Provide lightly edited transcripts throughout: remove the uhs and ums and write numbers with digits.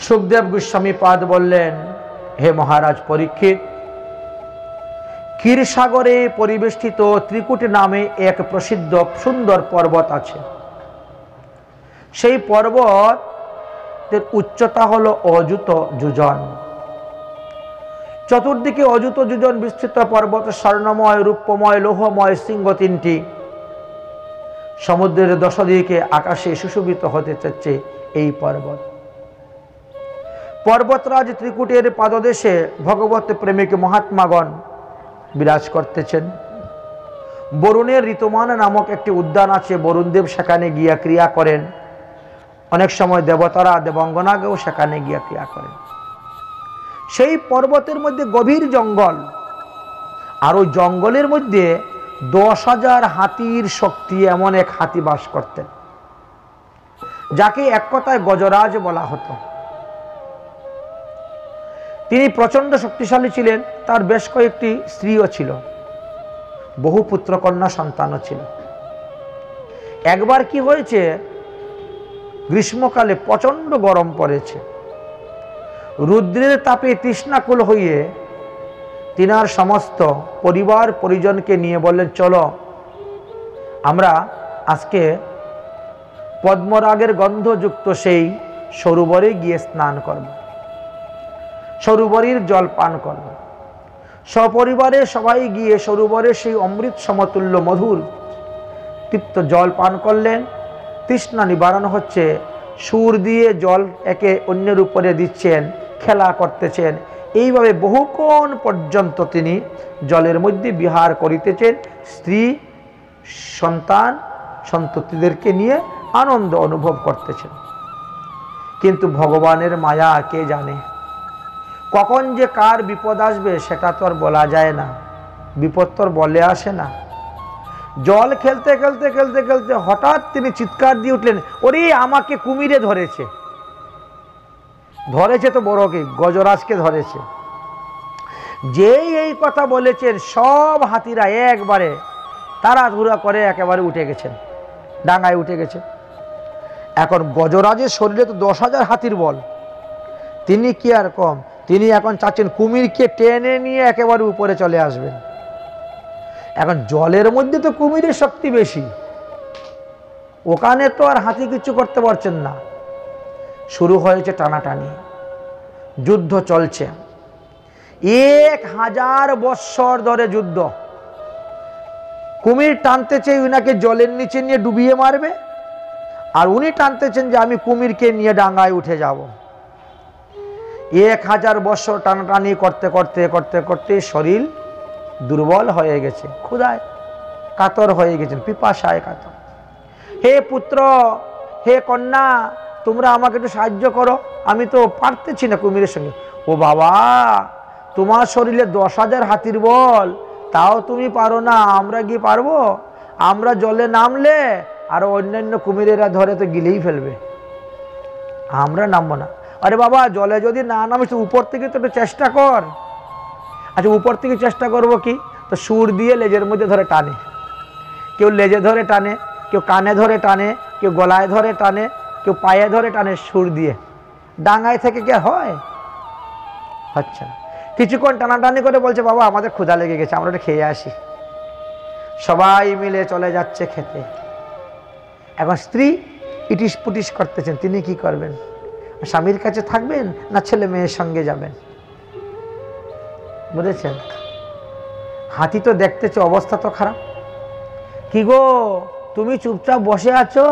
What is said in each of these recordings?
সুখদেব গোস্বামী পাদ বললেন, হে মহারাজ পরীক্ষিত, ক্ষীরসাগরে পরিবেষ্টিত ত্রিকুট নামে এক প্রসিদ্ধ সুন্দর পর্বত আছে। সেই পর্বতের উচ্চতা হলো অযুত যোজন। চতুর্দিকে অযুত যোজন বিস্তৃত পর্বত, স্বর্ণময়, রূপময়, লৌহময় শৃঙ্গ তিনটি। সমুদ্রের দশদিকে আকাশে সুশোভিত হতে চাচ্ছে এই পর্বত। পর্বতরাজ ত্রিকুটের পাদদেশে ভগবত প্রেমিক মহাত্মাগণ বিরাজ করতেছেন। বরুণের ঋতুমান নামক একটি উদ্যান আছে, বরুণদেব সেখানে গিয়া ক্রিয়া করেন। অনেক সময় দেবতারা দেবাঙ্গনাকেও সেখানে গিয়া ক্রিয়া করেন। সেই পর্বতের মধ্যে গভীর জঙ্গল, আর ওই জঙ্গলের মধ্যে 10,000 হাতির শক্তি এমন এক হাতি বাস করতেন, যাকে এক কথায় গজরাজ বলা হতো। তিনি প্রচন্ড শক্তিশালী ছিলেন। তার বেশ কয়েকটি স্ত্রীও ছিল, বহু পুত্রকন্যা সন্তানও ছিল। একবার কি হয়েছে, গ্রীষ্মকালে প্রচন্ড গরম পড়েছে। রুদ্রের তাপে তৃষ্ণাকুল হয়ে তিনার সমস্ত পরিবার পরিজনকে নিয়ে বললেন, চলো আমরা আজকে পদ্মরাগের গন্ধযুক্ত সেই সরোবরে গিয়ে স্নান করব, সরোবরের জল পান করব। সপরিবারে সবাই গিয়ে সরোবরে সেই অমৃত সমতুল্য মধুর তৃপ্ত জল পান করলেন। তৃষ্ণা নিবারণ হচ্ছে, সুর দিয়ে জল একে অন্যের উপরে দিচ্ছেন, খেলা করতেছেন। এইভাবে বহুক্ষণ পর্যন্ত তিনি জলের মধ্যে বিহার করিতেছেন, স্ত্রী সন্তান সন্ততিদেরকে নিয়ে আনন্দ অনুভব করতেছেন। কিন্তু ভগবানের মায়া কে জানে, কখন যে কার বিপদ আসবে সেটা তো আর বলা যায় না। বিপদ তো আর বলে আসে না। জল খেলতে খেলতে খেলতে খেলতে হঠাৎ তিনি চিৎকার দিয়ে উঠলেন, ওরে আমাকে কুমিরে ধরেছে। ধরেছে তো বড় কি, গজরাজকে ধরেছে। যেই এই কথা বলেছেন, সব হাতিরা একবারে তাড়াহুড়া করে একেবারে উঠে গেছেন, ডাঙায় উঠে গেছে। এখন গজরাজের শরীরে তো 10,000 হাতির বল, তিনি কি আর কম, তিনি এখন চাচ্ছেন কুমিরকে টেনে নিয়ে একেবারে উপরে চলে আসবেন। এখন জলের মধ্যে তো কুমিরের শক্তি বেশি, ওখানে তো আর হাতি কিছু করতে পারছেন না। শুরু হয়েছে টানাটানি, যুদ্ধ চলছে। 1000 বৎসর ধরে যুদ্ধ। কুমির টানতেছে উনাকে জলের নিচে নিয়ে ডুবিয়ে মারবে, আর উনি টানতেছেন যে আমি কুমিরকে নিয়ে ডাঙায় উঠে যাব। 1000 বৎসর টানাটানি করতে করতে করতে করতে শরীর দুর্বল হয়ে গেছে, ক্ষুধায় কাতর হয়ে গেছেন, পিপাসায় কাতর। হে পুত্র, হে কন্যা, তোমরা আমাকে একটু সাহায্য করো, আমি তো পারতেছি না কুমিরের সঙ্গে। ও বাবা, তোমার শরীরে 10,000 হাতির বল, তাও তুমি পারো না, আমরা গিয়ে পারবো? আমরা জলে নামলে আর অন্যান্য কুমিরেরা ধরে তো গিলেই ফেলবে, আমরা নামবো না। আরে বাবা, জলে যদি না নামিস উপর থেকে তো একটু চেষ্টা কর। আচ্ছা, উপর থেকে চেষ্টা করব কি? তো সুর দিয়ে লেজের মধ্যে ধরে টানে, কেউ লেজে ধরে টানে, কেউ কানে ধরে টানে, কেউ গলায় ধরে টানে, কেউ পায়ে ধরে টানে, সুর দিয়ে। ডাঙায় থেকে কি হয়? হচ্ছে না। কিছুক্ষণ টানাটানি করে বলছে, বাবা আমাদের ক্ষুধা লেগে গেছে, আমরা একটু খেয়ে আসি। সবাই মিলে চলে যাচ্ছে খেতে। এখন স্ত্রী ইটিস পুটিস করতেছেন, তিনি কি করবেন? স্বামীর কাছে থাকবেন না ছেলে মেয়ের সঙ্গে যাবেন? বুঝেছেন? হাতি তো দেখতেছে অবস্থা তো খারাপ। কি গো, তুমি চুপচাপ বসে আছো?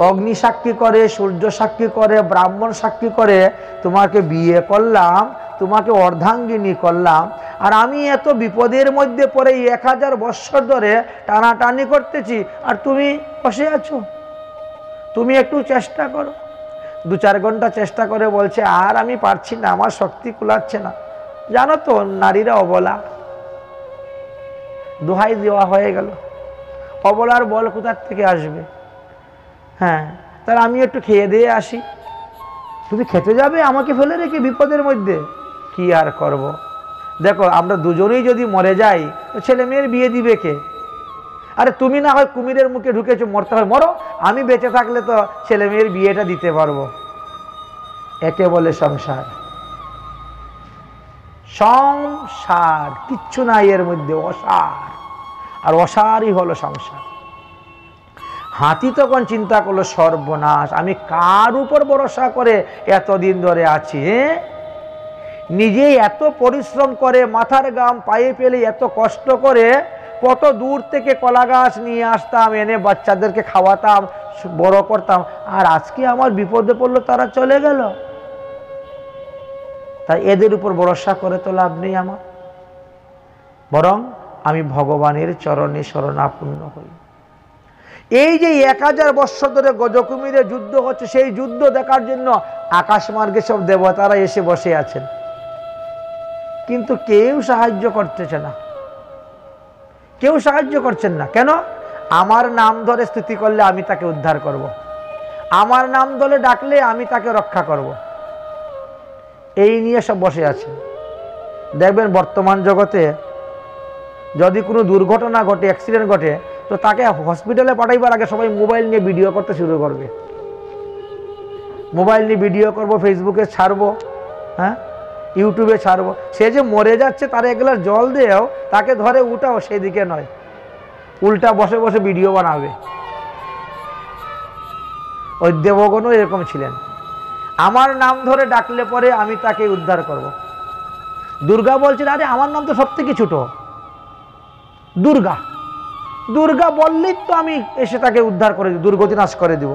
অগ্নি সাক্ষী করে, সূর্য সাক্ষী করে, ব্রাহ্মণ সাক্ষী করে তোমাকে বিয়ে করলাম, তোমাকে অর্ধাঙ্গিনী করলাম, আর আমি এত বিপদের মধ্যে পড়ে 1000 বৎসর ধরে টানাটানি করতেছি, আর তুমি বসে আছো? তুমি একটু চেষ্টা করো। 2-4 ঘন্টা চেষ্টা করে বলছে, আর আমি পারছি না, আমার শক্তি কুলাচ্ছে না। জানো তো নারীরা অবলা, দোহাই দেওয়া হয়ে গেল। অবলার বল কোথার থেকে আসবে? হ্যাঁ, তাহলে আমি একটু খেয়ে দিয়ে আসি। তুমি খেতে যাবে আমাকে ফেলে রেখে বিপদের মধ্যে? কি আর করব। দেখো, আমরা দুজনেই যদি মরে যাই তো ছেলে মেয়ের বিয়ে দিবে কে? আরে তুমি না হয় কুমিরের মুখে ঢুকেছো, মরতে হয় মরো, আমি বেঁচে থাকলে তো ছেলে মেয়ের বিয়েটা দিতে পারবো। একে বলে সংসার। সংসার কিচ্ছু নাই এর মধ্যে, অসার। আর অসারই হলো সংসার। হাতি তখন চিন্তা করলো, সর্বনাশ, আমি কার উপর ভরসা করে এতদিন ধরে আছি? নিজেই এত পরিশ্রম করে, মাথার ঘাম পায়ে ফেলে এত কষ্ট করে কত দূর থেকে কলা গাছ নিয়ে আসতাম, এনে বাচ্চাদেরকে খাওয়াতাম, বড় করতাম, আর আজকে আমার বিপদে পড়লো, তারা চলে গেল। তাই এদের উপর ভরসা করে তো লাভ নেই আমার, বরং আমি ভগবানের চরণে শরণাপন্ন হই। এই যে 1000 বৎসর ধরে গজকুমিরের যুদ্ধ হচ্ছে, সেই যুদ্ধ দেখার জন্য আকাশ মার্গে সব দেবতারা এসে বসে আছেন, কিন্তু কেউ সাহায্য করতেছে না, কেউ সাহায্য করছেন না। কেন? আমার নাম ধরে স্তুতি করলে আমি তাকে উদ্ধার করব, আমার নাম ধরে ডাকলে আমি তাকে রক্ষা করব, এই নিয়ে সব বসে আছে। দেখবেন বর্তমান জগতে যদি কোনো দুর্ঘটনা ঘটে, অ্যাক্সিডেন্ট ঘটে, তো তাকে হসপিটালে পাঠাইবার আগে সবাই মোবাইল নিয়ে ভিডিও করতে শুরু করবে। মোবাইল নিয়ে ভিডিও করব, ফেসবুকে ছাড়বো, হ্যাঁ, ইউটিউবে ছাড়বো। সে যে মরে যাচ্ছে তার এক গ্লাস জল দেও, তাকে ধরে উঠাও, সেদিকে নয়, উল্টা বসে বসে ভিডিও বানাবে। ওই দেবগণও এরকম ছিলেন, আমার নাম ধরে ডাকলে পরে আমি তাকে উদ্ধার করব। দুর্গা বলছেন, আরে আমার নাম তো সব থেকে ছোট, দুর্গা, দুর্গা বললেই তো আমি এসে তাকে উদ্ধার করে দিব, দুর্গতি নাশ করে দিব।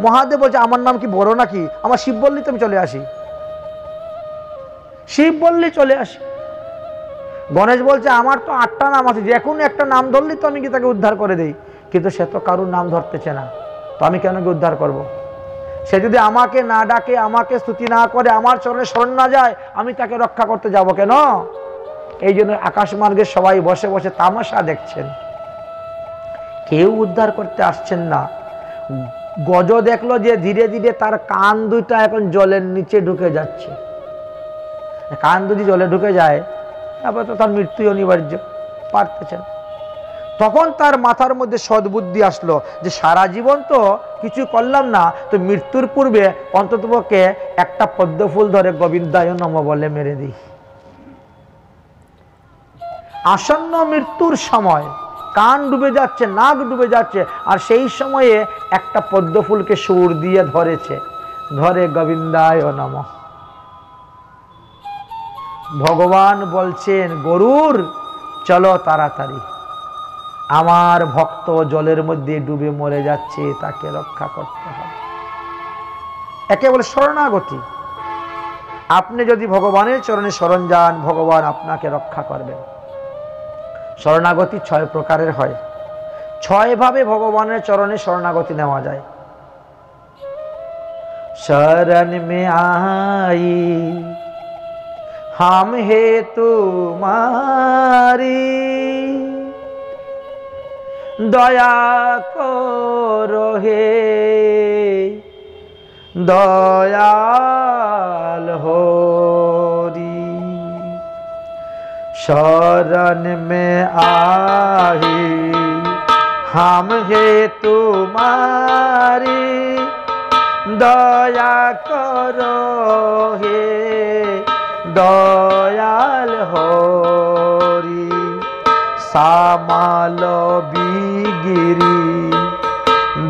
মহাদেব বলছে, আমার নাম কি বড় নাকি? আমার শিব বললেই তো আমি চলে আসি, শিব বললেই চলে আসি। গণেশ বলছে, আমার তো 8টা নাম আছে, যে কোনো একটা নাম ধরলেই তো আমি কি তাকে উদ্ধার করে দেই, কিন্তু সে তো কারুর নাম ধরতেছে না, তো আমি কেন কি উদ্ধার করব? সে যদি আমাকে না ডাকে, আমাকে স্তুতি না করে, আমার চরণে শরণ না যায়, আমি তাকে রক্ষা করতে যাব কেন? এই জন্য আকাশ মার্গে সবাই বসে বসে তামাশা দেখছেন, কেউ উদ্ধার করতে আসছেন না। গজ দেখলো যে ধীরে ধীরে তার কান দুইটা এখন জলের নিচে ঢুকে যাচ্ছে। কান যদি জলে ঢুকে যায়, তারপর তো তার মৃত্যু অনিবার্য, পারতেছেন। তখন তার মাথার মধ্যে সদ্বুদ্ধি আসলো যে সারা জীবন তো কিছু করলাম না, তো মৃত্যুর পূর্বে অন্ততপক্ষে একটা পদ্মফুল ধরে গোবিন্দায় নমঃ বলে মেরে দিই। আসন্ন মৃত্যুর সময় কান ডুবে যাচ্ছে, নাক ডুবে যাচ্ছে, আর সেই সময়ে একটা পদ্মফুলকে সুর দিয়ে ধরেছে, ধরে গোবিন্দায় নমঃ। ভগবান বলছেন, গরুর চলো তাড়াতাড়ি, আমার ভক্ত জলের মধ্যে ডুবে মরে যাচ্ছে, তাকে রক্ষা করতে হবে। একে বলে শরণাগতি। আপনি যদি ভগবানের চরণে শরণ যান, ভগবান আপনাকে রক্ষা করবেন। শরণাগতি 6 প্রকারের হয়, 6 ভাবে ভগবানের চরণে শরণাগতি নেওয়া যায়। শরণ মে আই হাম হে তুমারি, দয়া করো হে দয়াল হরি। शरण में आही हम हे तुम्हारी, दया करो हे दयाल होरी। सामालो बिगिरी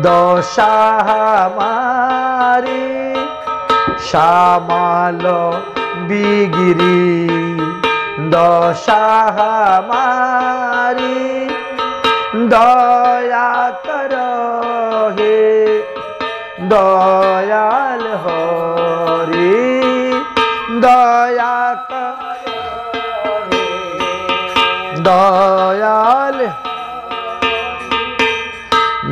दशा हमारी, सामालो बिगिरी दशा हमारी, दया करो हे दयाल होरी। दया करो हे दयाल,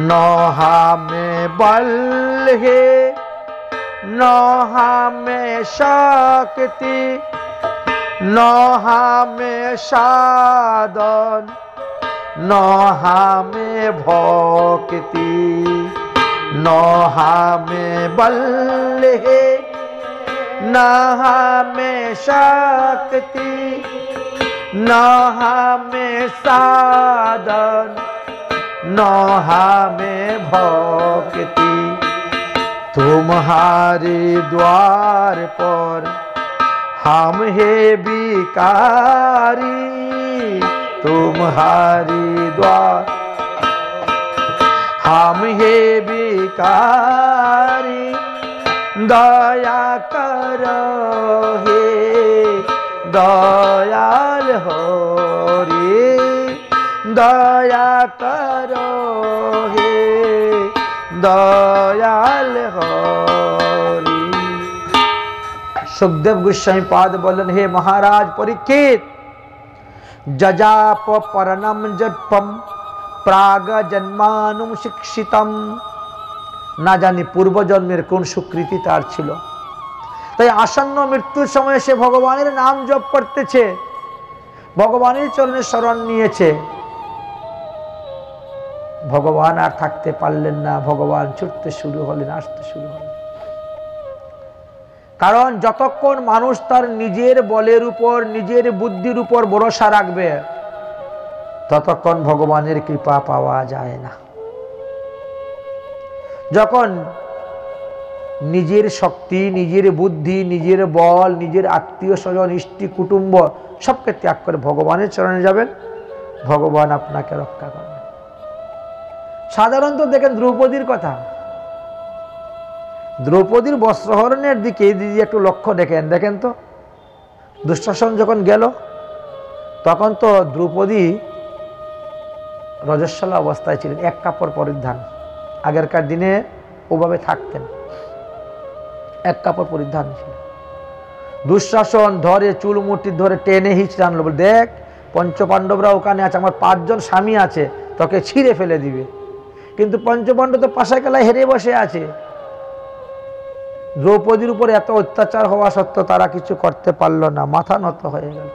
नोहा में बल है नोहा में शक्ति, नोहा में साधन नोहा में भक्ति, नोहा में बल है नोहा में शक्ति, नोहा में साधन नोहा में भक्ति। तुम्हारे द्वार पर हम है भिखारी, तुम्हारे द्वार हम है भिखारी, दया करो हे दयाल हो रे, दया करो हे दयाल हो रे। सुखदेव गोस्वामी पाद बोलन, हे महाराज परीक्षित, जजाप परनम जपम प्राग जन्मानुम शिक्षितम, ना जानी पूर्व जन्मेर कोन सुकृति तार छिलो, ताई आसन्न मृत्युर समय से भगवानेर नाम जप करतेछे, भगवानेर चरणे शरण नियेछे। भगवान आर थाकते पारलेन ना, भगवान छुटते शुरू हलेन, आसते शुरू हलेन। कारण যতক্ষণ মানুষ তার নিজের বলের উপর নিজের বুদ্ধির উপর ভরসা রাখবে ততক্ষণ ভগবানের কৃপা পাওয়া যায় না। যখন নিজের শক্তি, নিজের বুদ্ধি, নিজের বল, নিজের আত্মীয় স্বজন, ইষ্টি কুটুম্ব সবকে ত্যাগ করে ভগবানের চরণে যাবেন, ভগবান আপনাকে রক্ষা করবেন। সাধারণত দেখেন দ্রৌপদীর কথা, দ্রৌপদীর বস্ত্রহরণের দিকে দিদি একটু লক্ষ্য দেখেন, দেখেন তো দুঃশাসন যখন গেল তখন তো দ্রৌপদী রজস্বলা অবস্থায় ছিলেন, এক কাপড় পরিধান। আগেরকার দিনে ওভাবে থাকতেন, এক কাপড় পরিধান ছিল। দুঃশাসন ধরে চুল মুঠি ধরে টেনে হিঁচড়ে আনলো, বলে দেখ পঞ্চপাণ্ডবরা ওখানে আছে, আমার 5 জন স্বামী আছে, তোকে ছিঁড়ে ফেলে দিবে। কিন্তু পঞ্চপাণ্ডব তো পাশা খেলায় হেরে বসে আছে। দ্রৌপদীর উপর এত অত্যাচার হওয়া সত্ত্বেও তারা কিছু করতে পারলো না, মাথা নত হয়ে গেল।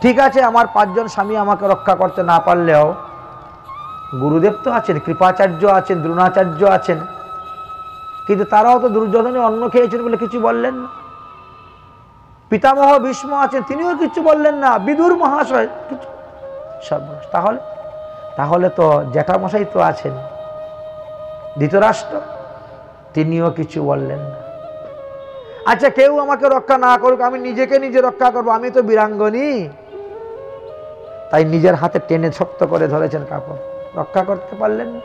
ঠিক আছে, আমার 5 জন স্বামী আমাকে রক্ষা করতে না পারলেও গুরুদেব তো আছেন, কৃপাচার্য আছেন, দ্রোণাচার্য আছেন, কিন্তু তারাও তো দুর্যোধনের অন্ন খেয়েছেন বলে কিছু বললেন না। পিতামহ ভীষ্ম আছেন, তিনিও কিছু বললেন না। বিদুর মহাশয় কিছু, সর্বনাশ। তাহলে তো জ্যাঠামশাই তো আছেন ধৃতরাষ্ট্র, তিনিও কিছু বললেন না। আচ্ছা, কেউ আমাকে রক্ষা না করুক, আমি নিজেকে নিজে রক্ষা করবো, আমি তো বীরাঙ্গনী। তাই নিজের হাতে টেনে শক্ত করে ধরেছেন কাপড়, রক্ষা করতে পারলেন না।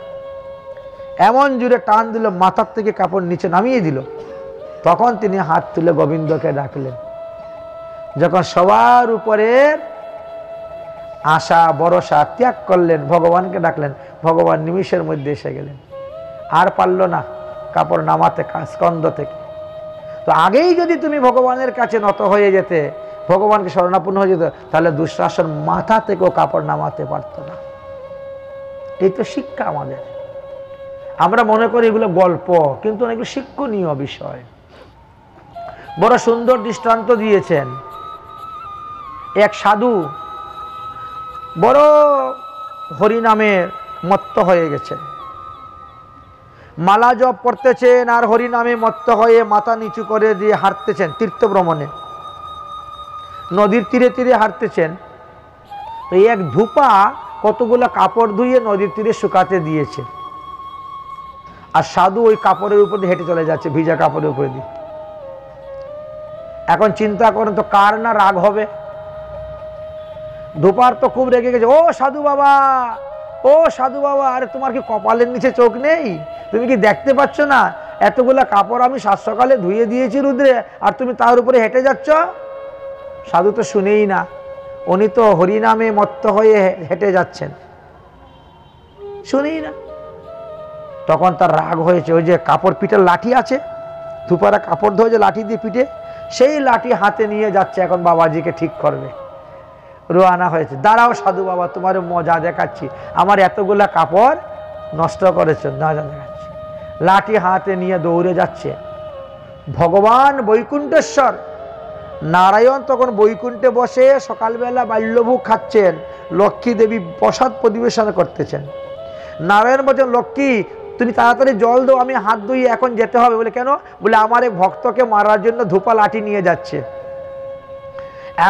এমন জুড়ে টান দিল, মাথার থেকে কাপড় নিচে নামিয়ে দিল। তখন তিনি হাত তুলে গোবিন্দকে ডাকলেন। যখন সবার উপরে আশা ভরসা ত্যাগ করলেন, ভগবানকে ডাকলেন, ভগবান নিমিষের মধ্যে এসে গেলেন। আর পারল না কাপড় নামাতে স্কন্ধ থেকে। তো আগেই যদি তুমি ভগবানের কাছে নত হয়ে যেতে, ভগবানকে শরণাপন্ন হয়ে যেত, তাহলে দুঃশাসন মাথা থেকেও কাপড় নামাতে পারত না। এই তো শিক্ষা আমাদের। আমরা মনে করি এগুলো গল্প, কিন্তু অনেকগুলো শিক্ষণীয় বিষয়। বড় সুন্দর দৃষ্টান্ত দিয়েছেন। এক সাধু বড় হরিনামে মত্ত হয়ে গেছেন, মালা জপ করতেছেন আর হরিনামে মত্ত হয়ে মাথা নিচু করে দিয়ে হাঁটতেছেন। তীর্থ ভ্রমণে নদীর তীরে তীরে হাঁটতেছেন। তো এক ধূপা কতগুলো কাপড় ধুয়ে নদীর তীরে শুকাতে দিয়েছে, আর সাধু ওই কাপড়ের উপর দিয়ে হেঁটে চলে যাচ্ছে, ভিজা কাপড়ের উপরে দিয়ে। এখন চিন্তা করেন তো কার না রাগ হবে। ধূপার তো খুব রেগে গেছে, ও সাধু বাবা, ও সাধু বাবা, আরে তোমার কি কপালের নিচে চোখ নেই? তুমি কি দেখতে পাচ্ছ না এতগুলা কাপড় আমি সাত সকালে ধুয়ে দিয়েছি রুদ্রে, আর তুমি তার উপরে হেঁটে যাচ্ছ? সাধু তো শুনেই না, উনি তো হরিনামে মত্ত হয়ে হেঁটে যাচ্ছেন, শুনেই না। তখন তার রাগ হয়েছে। ওই যে কাপড় পিঠের লাঠি আছে, ধূপারা কাপড় ধোয় যে লাঠি দিয়ে পিঠে, সেই লাঠি হাতে নিয়ে যাচ্ছে, এখন বাবাজিকে ঠিক করবে। রোয়ানা হয়েছে। দাঁড়াও সাধু বাবা, তোমার মজা দেখাচ্ছি, আমার এতগুলা কাপড় নষ্ট করেছ, মজা দেখাচ্ছি। লাঠি হাতে নিয়ে দৌড়ে যাচ্ছে। ভগবান বৈকুণ্ঠেশ্বর নারায়ণ তখন বৈকুণ্ঠে বসে সকালবেলা বাল্যভোগ খাচ্ছেন, লক্ষ্মী দেবী প্রসাদ পরিবেশন করতেছেন। নারায়ণ বলছেন, লক্ষ্মী তুমি তাড়াতাড়ি জল দাও, আমি হাত ধুয়ে এখন যেতে হবে। বলে কেন? বলে আমার এক ভক্তকে মারার জন্য ধূপা লাঠি নিয়ে যাচ্ছে,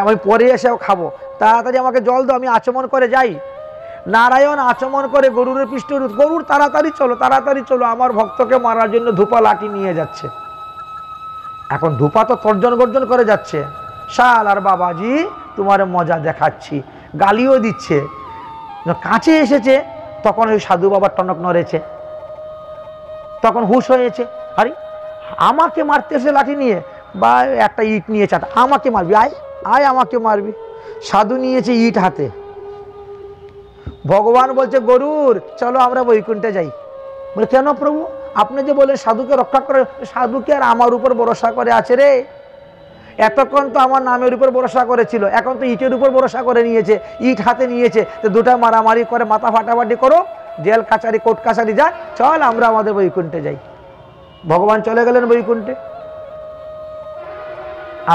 আমি পরে এসেও খাবো, তাড়াতাড়ি আমাকে জল দাও, আমি আচমন করে যাই। নারায়ণ আচমন করে গরুরের পৃষ্ঠে, গরুর তাড়াতাড়ি চলো, তাড়াতাড়ি চলো, আমার ভক্তকে মারার জন্য ধূপা লাঠি নিয়ে যাচ্ছে। এখন ধূপা তো তর্জন গর্জন করে যাচ্ছে, শাল আর বাবাজি তোমার মজা দেখাচ্ছি, গালিও দিচ্ছে। কাছে এসেছে তখন ওই সাধু বাবার টনক নড়েছে, তখন হুশ হয়েছে, আরে আমাকে মারতে এসে লাঠি নিয়ে, বা একটা ইট নিয়ে চাটা, আমাকে মারবি, আয় আয় আমাকে মারবি। সাধু নিয়েছে ইট হাতে। ভগবান বলছে গরুর চলো আমরা বৈকুণ্ঠে যাই। বলে কেন প্রভু? আপনি যে বলেন সাধুকে রক্ষা করে, সাধুকে আর আমার উপর ভরসা করে আছে রে। এতক্ষণ তো আমার নামের উপর ভরসা করেছিল, এখন তো ইটের উপর ভরসা করে নিয়েছে, ইট হাতে নিয়েছে। তো দুটা মারামারি করে মাথা ফাটাফাটি করো, জেল কাছারি কোর্ট কাছারি যাক, চল আমরা আমাদের বৈকুণ্ঠে যাই। ভগবান চলে গেলেন বৈকুণ্ঠে।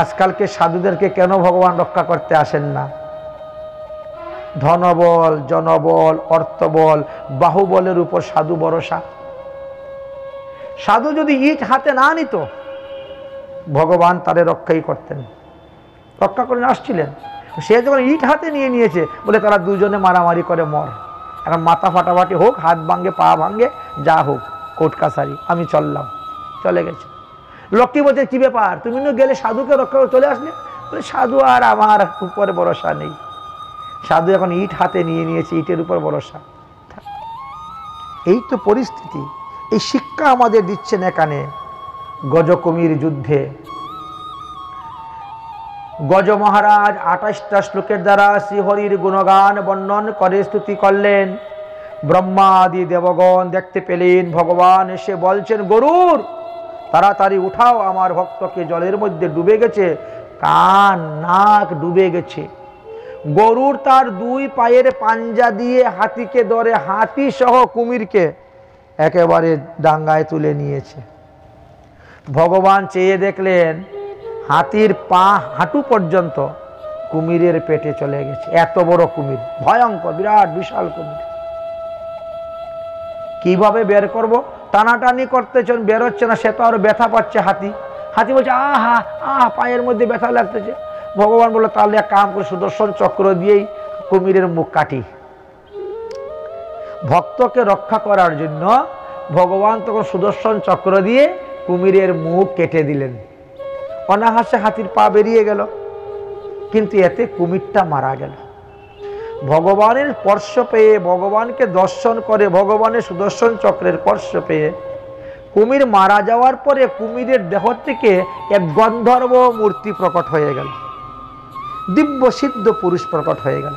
আজকালকে সাধুদেরকে কেন ভগবান রক্ষা করতে আসেন না? ধনবল, জনবল, অর্থবল, বাহুবলের উপর সাধু ভরসা। সাধু যদি ইট হাতে না নিত, ভগবান তাদের রক্ষাই করতেন, রক্ষা করে আসছিলেন। সে যখন ইট হাতে নিয়ে নিয়েছে বলে তারা দুজনে মারামারি করে মর। এখন মাথা ফাটাফাটি হোক, হাত ভাঙ্গে, পা ভাঙ্গে, যা হোক, কোর্ট কাছারি, আমি চললাম। চলে গেছে। লক্ষ্মী বলছে কি ব্যাপার, তুমি না গেলে সাধুকে রক্ষা করে চলে আসলে? বলে সাধু আর আমার উপরে ভরসা নেই। সাধু এখন ইট হাতে নিয়ে নিয়েছে, ইটের উপর ভরসা। এই তো পরিস্থিতি। এই শিক্ষা আমাদের দিচ্ছেন এখানে গজকুমির যুদ্ধে। গজ মহারাজ 28টা শ্লোকের দ্বারা শ্রীহরির গুণগান বর্ণন করে স্তুতি করলেন। ব্রহ্মাদি দেবগণ দেখতে পেলেন ভগবান এসে বলছেন গরুর তাড়াতাড়ি উঠাও, আমার ভক্তকে জলের মধ্যে ডুবে গেছে, কান নাক ডুবে গেছে। গরুর তার দুই পায়ের পাঞ্জা দিয়ে হাতিকে ধরে, হাতি সহ কুমিরকে একেবারে ডাঙ্গায় তুলে নিয়েছে। ভগবান চেয়ে দেখলেন হাতির পা হাঁটু পর্যন্ত কুমিরের পেটে চলে গেছে। এত বড় কুমির, ভয়ঙ্কর, বিরাট বিশাল কুমির। কিভাবে বের করব? টানাটানি করতেছেন, বের হচ্ছে না। সে তো আরো ব্যথা পাচ্ছে হাতি। হাতি বলছে আহা আহা, পায়ের মধ্যে ব্যথা লাগতেছে। ভগবান বলল তাহলে এক কাম করে সুদর্শন চক্র দিয়েই কুমিরের মুখ কাটি। ভক্তকে রক্ষা করার জন্য ভগবান তখন সুদর্শন চক্র দিয়ে কুমিরের মুখ কেটে দিলেন। অনাহাসে হাতির পা বেরিয়ে গেল, কিন্তু এতে কুমিরটা মারা গেল। ভগবানের স্পর্শ পেয়ে, ভগবানকে দর্শন করে, ভগবানের সুদর্শন চক্রের স্পর্শ পেয়ে কুমির মারা যাওয়ার পরে কুমিরের দেহ থেকে এক গন্ধর্ব মূর্তি প্রকট হয়ে গেল, দিব্য সিদ্ধ পুরুষ প্রকট হয়ে গেল।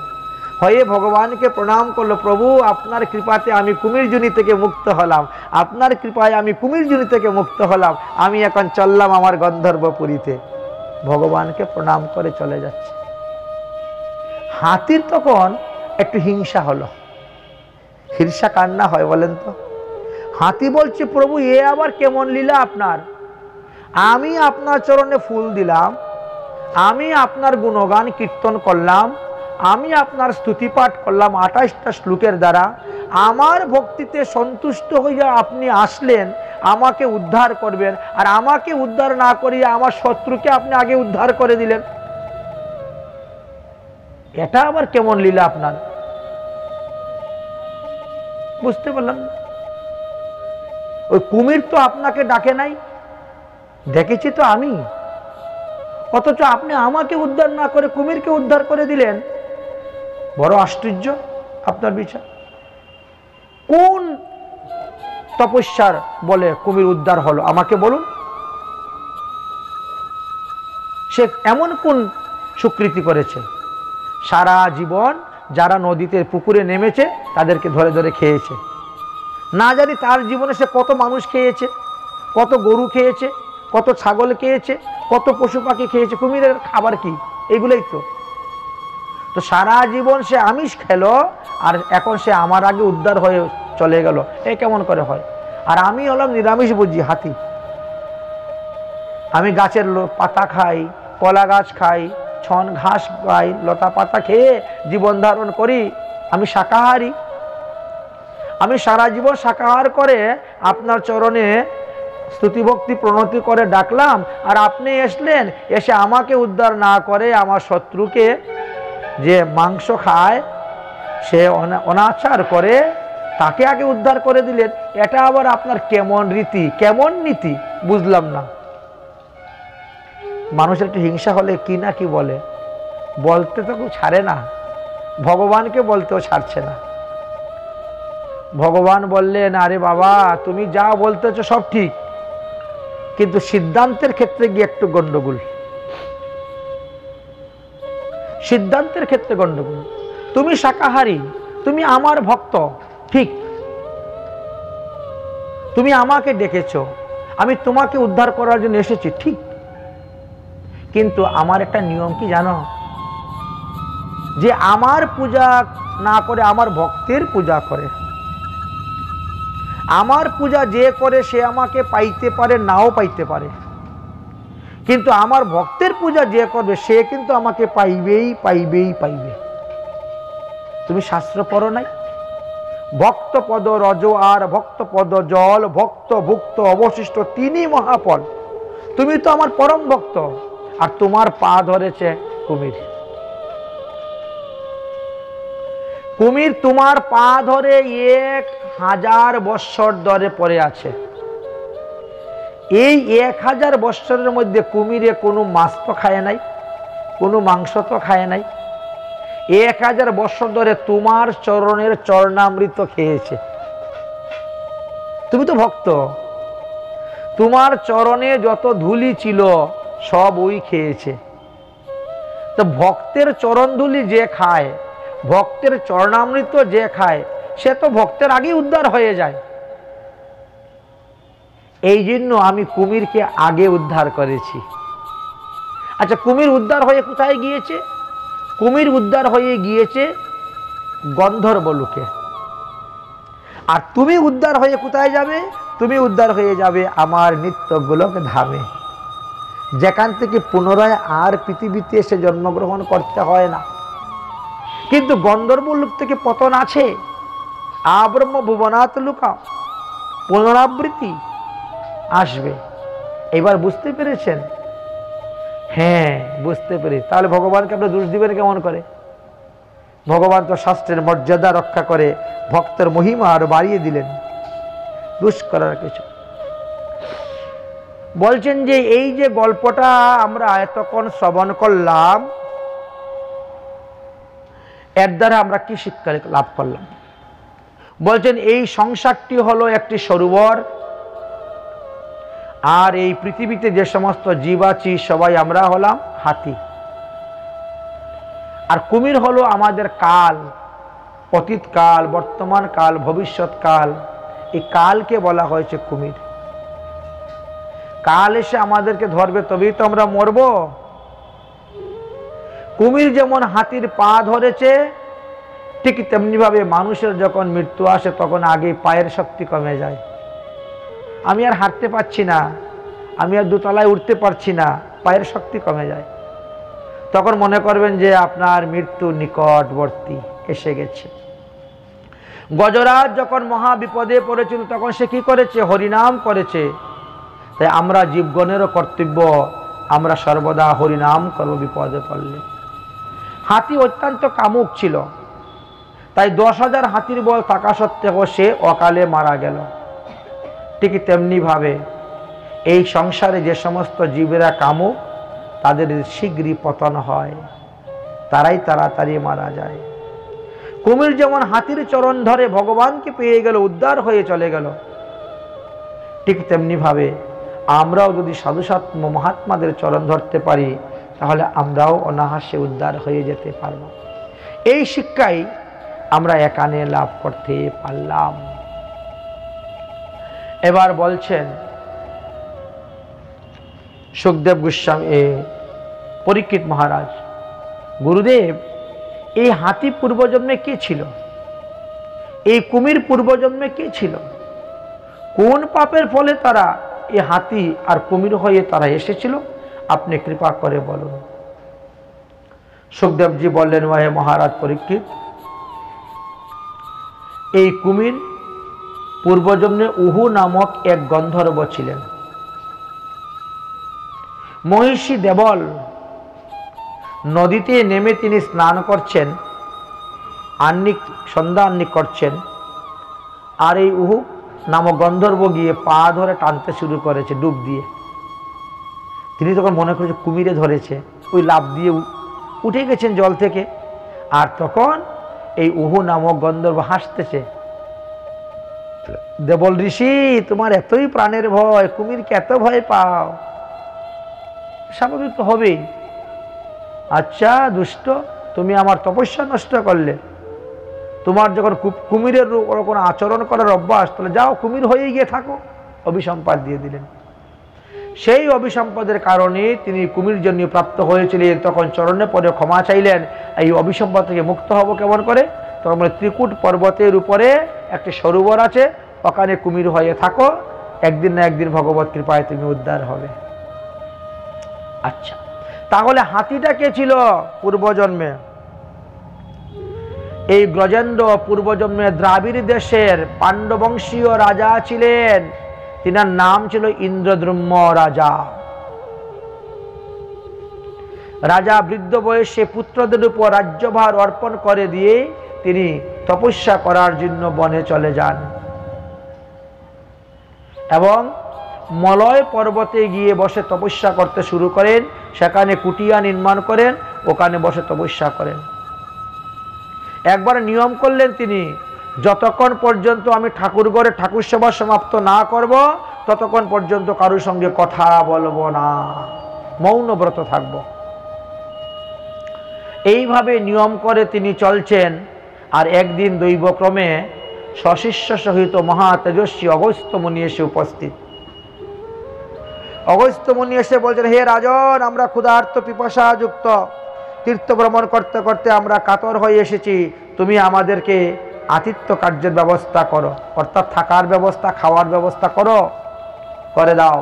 হয়ে ভগবানকে প্রণাম করলো, প্রভু আপনার কৃপাতে আমি কুমির জুনি থেকে মুক্ত হলাম, আপনার কৃপায় আমি কুমির জুনি থেকে মুক্ত হলাম, আমি এখন চললাম আমার গন্ধর্বপুরীতে। ভগবানকে প্রণাম করে চলে যাচ্ছে। হাতির তখন একটু হিংসা হলো। হিংসা কান্না হয় বলেন তো? হাতি বলছে প্রভু এ আবার কেমন লীলা আপনার? আমি আপনার চরণে ফুল দিলাম, আমি আপনার গুণগান কীর্তন করলাম, আমি আপনার স্তুতি পাঠ করলাম 28টা শ্লোকের দ্বারা, আমার ভক্তিতে সন্তুষ্ট হইয়া আপনি আসলেন আমাকে উদ্ধার করবেন, আর আমাকে উদ্ধার না করিয়া আমার শত্রুকে আপনি আগে উদ্ধার করে দিলেন। এটা আবার কেমন লীলা আপনার? বুঝতে পারলাম না। ওই কুমির তো আপনাকে ডাকে নাই, দেখেছি তো আমি, অথচ আপনি আমাকে উদ্ধার না করে কুমিরকে উদ্ধার করে দিলেন। বড় আশ্চর্য আপনার বিচার। কোন তপস্যার বলে কুমির উদ্ধার হলো আমাকে বলুন? সে এমন কোন সুকৃতি করেছে? সারা জীবন যারা নদীতে পুকুরে নেমেছে তাদেরকে ধরে ধরে খেয়েছে। না জানি তার জীবনে সে কত মানুষ খেয়েছে, কত গরু খেয়েছে, কত ছাগল খেয়েছে, কত পশু পাখি খেয়েছে। কুমিরের খাবার কি? এইগুলোই তো সারা জীবন সে আমিষ খেলো, আর এখন সে আমার আগে উদ্ধার হয়ে চলে গেল। এ কেমন করে হয়? আর আমি হলাম নিরামিষ বুঝি হাতি। আমি গাছের পাতা খাই, কলা গাছ খাই, ছন ঘাস খাই, লতা পাতা খেয়ে জীবন ধারণ করি। আমি শাকাহারী। আমি সারা জীবন শাকাহার করে আপনার চরণে স্তুতি ভক্তি প্রণতি করে ডাকলাম, আর আপনি এসলেন, এসে আমাকে উদ্ধার না করে আমার শত্রুকে যে মাংস খায় সে অনাচার করে, তাকে আগে উদ্ধার করে দিলেন। এটা আবার আপনার কেমন রীতি, কেমন নীতি, বুঝলাম না। মানুষের একটু হিংসা হলে কি না কি বলে, বলতে তো কেউ ছাড়ে না, ভগবানকে বলতেও ছাড়ছে না। ভগবান বললেন, আরে বাবা, তুমি যা বলতেছ সব ঠিক, কিন্তু সিদ্ধান্তের ক্ষেত্রে গিয়ে একটু গন্ডগোল। সিদ্ধান্তের ক্ষেত্রে গন্ডগোল। তুমি শাকাহারী, তুমি আমার ভক্ত, ঠিক, তুমি আমাকে ডেকেছ, আমি তোমাকে উদ্ধার করার জন্য এসেছি, ঠিক, কিন্তু আমার একটা নিয়ম কি জানো, যে আমার পূজা না করে আমার ভক্তের পূজা করে। আমার পূজা যে করে সে আমাকে পাইতে পারে, নাও পাইতে পারে, কিন্তু আমার ভক্তের পূজা যে করবে সে কিন্তু আমাকে পাইবেই পাইবেই পাইবে। তুমি শাস্ত্র পড়ো নাই? ভক্ত পদ রজ আর ভক্ত পদ জল, ভক্ত ভুক্ত অবশিষ্ট তিনি মহাফল। তুমি তো আমার পরম ভক্ত, আর তোমার পা ধরেছে কুমির। কুমির তোমার পা ধরে 1000 বৎসর ধরে পড়ে আছে। এই 1000 বৎসরের মধ্যে কুমিরে কোনো মাছ তো খায় নাই, কোনো মাংস তো খায় নাই। 1000 বৎসর ধরে তোমার চরণের চরণামৃত খেয়েছে। তুমি তো ভক্ত, তোমার চরণে যত ধুলি ছিল সব ওই খেয়েছে। তো ভক্তের চরণ ধুলি যে খায়, ভক্তের চরণামৃত যে খায়, সে তো ভক্তের আগেই উদ্ধার হয়ে যায়। এই জন্য আমি কুমিরকে আগে উদ্ধার করেছি। আচ্ছা, কুমির উদ্ধার হয়ে কোথায় গিয়েছে? কুমির উদ্ধার হয়ে গিয়েছে গন্ধর্ব লোকে। আর তুমি উদ্ধার হয়ে কোথায় যাবে? তুমি উদ্ধার হয়ে যাবে আমার নিত্য গোলক ধামে, যেখান থেকে পুনরায় আর পৃথিবীতে এসে জন্মগ্রহণ করতে হয় না। কিন্তু গন্ধর্ব লোক থেকে পতন আছে, আব্রহ্ম ভুবনাৎ লোকা, পুনরাবৃত্তি আসবে। এবার বুঝতে পেরেছেন? হ্যাঁ, বুঝতে পেরে। তাহলে ভগবানকে আপনি দোষ দিবেন কেমন করে? ভগবান তো শাস্ত্রের মর্যাদা রক্ষা করে ভক্তের মহিমা আরো বাড়িয়ে দিলেন। দোষ করার কিছু। বলছেন যে এই যে গল্পটা আমরা এতক্ষণ শ্রবণ করলাম, এর দ্বারা আমরা কি শিক্ষা লাভ করলাম? বলছেন এই সংসারটি হলো একটি সরোবর, আর এই পৃথিবীতে যে সমস্ত জীব আছি সবাই আমরা হলাম হাতি। আর কুমির হলো আমাদের কাল, অতীত কাল, বর্তমান কাল, ভবিষ্যৎ কাল। এই কালকে বলা হয়েছে কুমির। কাল এসে আমাদেরকে ধরবে, তবেই তো আমরা মরব। কুমির যেমন হাতির পা ধরেছে, ঠিক তেমনি ভাবে মানুষের যখন মৃত্যু আসে তখন আগে পায়ের শক্তি কমে যায়। আমি আর হাঁটতে পারছি না, আমি আর দোতলায় উঠতে পারছি না, পায়ের শক্তি কমে যায়। তখন মনে করবেন যে আপনার মৃত্যু নিকটবর্তী এসে গেছে। গজরাজ যখন মহা বিপদে পড়েছিল তখন সে কি করেছে? হরিনাম করেছে। তাই আমরা জীবগণেরও কর্তব্য, আমরা সর্বদা হরিনাম করব বিপদে পড়লে। হাতি অত্যন্ত কামুক ছিল, তাই 10,000 হাতির বল থাকা সত্ত্বেও সে অকালে মারা গেল। ঠিক তেমনি ভাবে এই সংসারে যে সমস্ত জীবেরা কামুক, তাদের শীঘ্রই পতন হয়, তারাই তাড়াতাড়ি মারা যায়। কুমির যেমন হাতির চরণ ধরে ভগবানকে পেয়ে গেল, উদ্ধার হয়ে চলে গেল, ঠিক তেমনি ভাবে আমরাও যদি সাধুসাত মহাত্মাদের চরণ ধরতে পারি তাহলে আমরাও অনায়াসে উদ্ধার হয়ে যেতে পারব। এই শিক্ষাই আমরা এখানে লাভ করতে পারলাম। এবার বলছেন সুখদেব গোস্বামী, পরীক্ষিত মহারাজ, গুরুদেব, এই হাতি পূর্বজন্মে কে ছিল? এই কুমির পূর্বজন্মে কে ছিল? কোন পাপের ফলে তারা এই হাতি আর কুমির হয়ে তারা এসেছিল? আপনি কৃপা করে বলুন। সুখদেবজি বললেন, হে মহারাজ পরীক্ষিত, এই কুমির পূর্বজন্মে উহু নামক এক গন্ধর্ব ছিলেন। মহিষী দেবল নদীতে নেমে তিনি স্নান করছেন, আহ্নিক সন্ধ্যা আহ্নিক করছেন, আর এই উহু নামক গন্ধর্ব গিয়ে পা ধরে টানতে শুরু করেছে ডুব দিয়ে। তিনি তখন মনে করেছে কুমিরে ধরেছে, ওই লাফ দিয়ে উঠে গেছেন জল থেকে। আর তখন এই উহু নামক গন্ধর্ব হাসতেছে, দেবল ঋষি তোমার এতই প্রাণের ভয়, কুমিরকে এত ভয় পাও? স্বাভাবিক তো হবেই। আচ্ছা দুষ্ট, তুমি আমার তপস্যা নষ্ট করলে। তোমার যখন কুমিরের কোনো আচরণ করার অভ্যাস, তাহলে যাও কুমির হয়ে গিয়ে থাকো। অভিসম্পাদ দিয়ে দিলেন। সেই অভিসম্পাদের কারণে তিনি কুমির জন্য প্রাপ্ত হয়েছিলেন। তখন চরণে পরে ক্ষমা চাইলেন, এই অভিসম্পাদ থেকে মুক্ত হব কেমন করে? তখন বলে ত্রিকুট পর্বতের উপরে একটি সরোবর আছে, ওখানে কুমির হয়ে থাকো, একদিন না একদিন ভগবত কৃপায় তুমি উদ্ধার হবে। আচ্ছা, তাহলে হাতিটা কে ছিল পূর্বজন্মে? এই গ্রজেন্দ্র পূর্বজন্মে দ্রাবিড় দেশের পাণ্ডবংশীয় রাজা ছিলেন। তিনার নাম ছিল ইন্দ্রদ্রুম্ন রাজা। রাজা বৃদ্ধ বয়সে পুত্রদের উপর রাজ্যভার অর্পণ করে দিয়ে তিনি তপস্যা করার জন্য বনে চলে যান এবং মলয় পর্বতে গিয়ে বসে তপস্যা করতে শুরু করেন। সেখানে কুটিয়া নির্মাণ করেন, ওখানে বসে তপস্যা করেন। একবার নিয়ম করলেন তিনি, যতক্ষণ পর্যন্ত আমি ঠাকুর ঘরে ঠাকুর সেবা সমাপ্ত না করব, ততক্ষণ পর্যন্ত কারোর সঙ্গে কথা বলবো না, মৌন ব্রত থাকব। এইভাবে নিয়ম করে তিনি চলছেন। আর একদিন দৈবক্রমে সশিষ্য সহিত মহা তেজস্বী অগস্ত্য মুনি এসে উপস্থিত। অগস্ত্য মুনি এসে বলছেন, হে রাজন, আমরা ক্ষুধার্ত পিপাসা যুক্ত, তীর্থ ভ্রমণ করতে করতে আমরা কাতর হয়ে এসেছি, তুমি আমাদেরকে আতিথ্য কার্যের ব্যবস্থা করো, অর্থাৎ থাকার ব্যবস্থা, খাওয়ার ব্যবস্থা করো, করে দাও।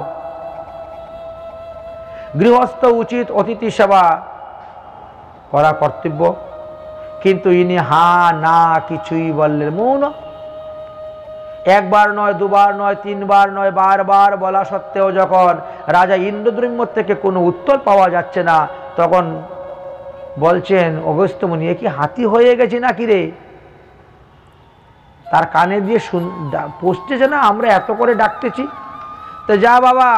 গৃহস্থ উচিত অতিথি সেবা করা কর্তব্য। কিন্তু ইনি হা না কিছুই বললেন, মৌন। একবার নয়, দুবার নয়, তিনবার নয়, বারবার বলা সত্ত্বেও যখন রাজা ইন্দ্রদ্রুম্ন থেকে কোনো উত্তর পাওয়া যাচ্ছে না, তখন বলছেন অগস্ত্য মুনি, এ কি হাতি হয়ে গেছে নাকি রে? তার কানে দিয়ে পৌঁছতেছে না, আমরা এত করে ডাকতেছি। তো যা বাবা,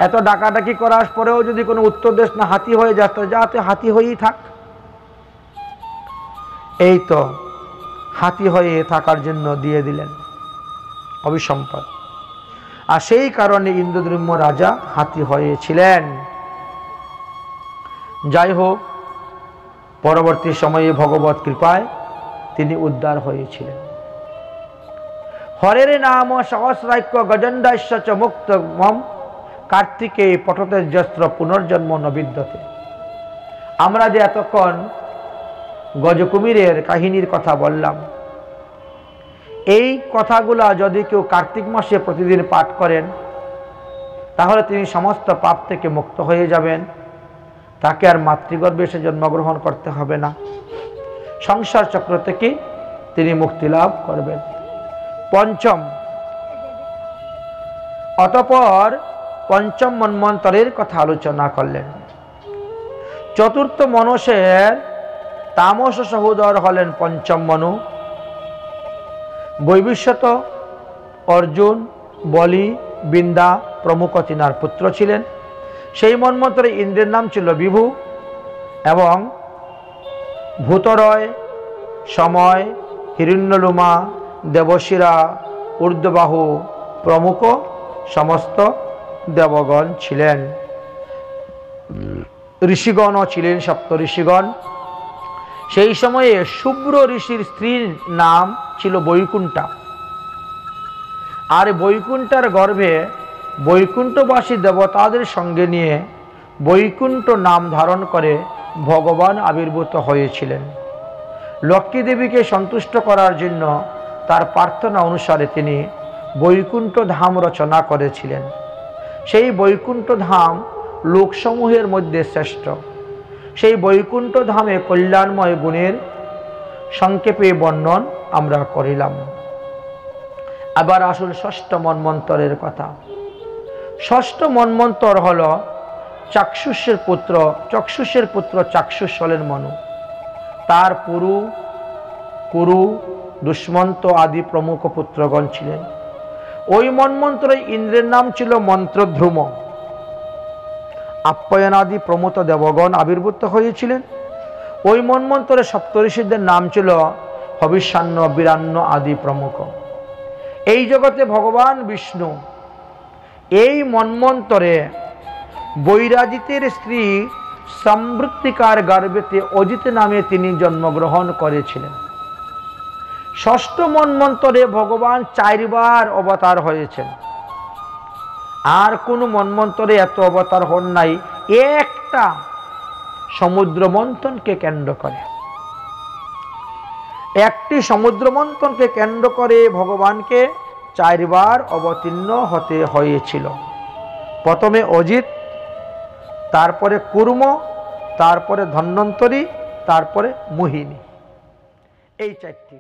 এত ডাকাডাকি করার পরেও যদি কোনো উত্তর দেশ না, হাতি হয়ে যাচ্ছে, যাতে হাতি হয়েই থাক। এই তো হাতি হয়ে থাকার জন্য দিয়ে দিলেন অভিসম্পাদ। আর সেই কারণে ইন্দ্রদ্রুম্ন রাজা হাতি হয়েছিলেন। যাই হোক, পরবর্তী সময়ে ভগবত কৃপায় তিনি উদ্ধার হয়েছিলেন। হরের নাম সহস্রাক্য গজণ্ডাস্য চ মুক্ত মম কার্তিকে পটতেজস্র পুনর্জন্ম ন বিদ্যতে। আমরা যে এতক্ষণ গজকুমিরের কাহিনীর কথা বললাম, এই কথাগুলা যদি কেউ কার্তিক মাসে প্রতিদিন পাঠ করেন, তাহলে তিনি সমস্ত পাপ থেকে মুক্ত হয়ে যাবেন। তাকে আর মাতৃগর্ভে এসে জন্মগ্রহণ করতে হবে না, সংসার চক্র থেকে তিনি মুক্তি লাভ করবেন। পঞ্চম, অতঃপর পঞ্চম মন্বন্তরের কথা আলোচনা করলেন। চতুর্থ মনুষ্যের তামস সহোদর হলেন পঞ্চম মনু। বৈবিষ্যত, অর্জুন, বলি, বিন্দা প্রমুখ তিনার পুত্র ছিলেন। সেই মন্বন্তরে ইন্দ্রের নাম ছিল বিভু এবং ভূতরয়, সময়, হিরণ্যলুমা, দেবশিরা, ঊর্ধ্ববাহু প্রমুখ সমস্ত দেবগণ ছিলেন। ঋষিগণও ছিলেন, সপ্ত ঋষিগণ। সেই সময়ে শুভ্র ঋষির স্ত্রীর নাম ছিল বৈকুণ্ঠা। আর বৈকুণ্ঠার গর্ভে বৈকুণ্ঠবাসী দেবতাদের সঙ্গে নিয়ে বৈকুণ্ঠ নাম ধারণ করে ভগবান আবির্ভূত হয়েছিলেন। লক্ষ্মী দেবীকে সন্তুষ্ট করার জন্য তার প্রার্থনা অনুসারে তিনি বৈকুণ্ঠ ধাম রচনা করেছিলেন। সেই বৈকুণ্ঠ ধাম লোকসমূহের মধ্যে শ্রেষ্ঠ। সেই বৈকুণ্ঠ ধামে কল্যাণময় গুণের সংক্ষেপে বর্ণন আমরা করিলাম। আবার আসুন ষষ্ঠ মন্বন্তরের কথা। ষষ্ঠ মন্বন্তর হল চক্ষুষের পুত্র চাক্ষুষ হলেন মনু। তার পুরু, কুরু, দুষ্মন্ত আদি প্রমুখ পুত্রগণ ছিলেন। ওই মন্বন্তরে ইন্দ্রের নাম ছিল মন্ত্রধ্রুম। আপ্যায়নাদি প্রমুখ দেবগণ আবির্ভূত হয়েছিলেন। ওই মন্বন্তরে সপ্তঋষিদের নাম ছিল হবিষ্যান্ন, বীরান্ন আদি প্রমুখ। এই জগতে ভগবান বিষ্ণু এই মন্বন্তরে বৈরাজিতের স্ত্রী সমৃত্তিকার গর্ভেতে অজিত নামে তিনি জন্মগ্রহণ করেছিলেন। ষষ্ঠ মন্বন্তরে ভগবান 4 বার অবতার হয়েছেন। আর কোন মন্বন্তরে এত অবতার হন নাই, একটা সমুদ্র মন্থনকে কেন্দ্র করে। একটি সমুদ্র মন্থনকে কেন্দ্র করে ভগবানকে 4 বার অবতীর্ণ হতে হয়েছিল। প্রথমে অজিত, তারপরে কুর্ম, তারপরে ধন্বন্তরী, তারপরে মোহিনী। এই 4টি।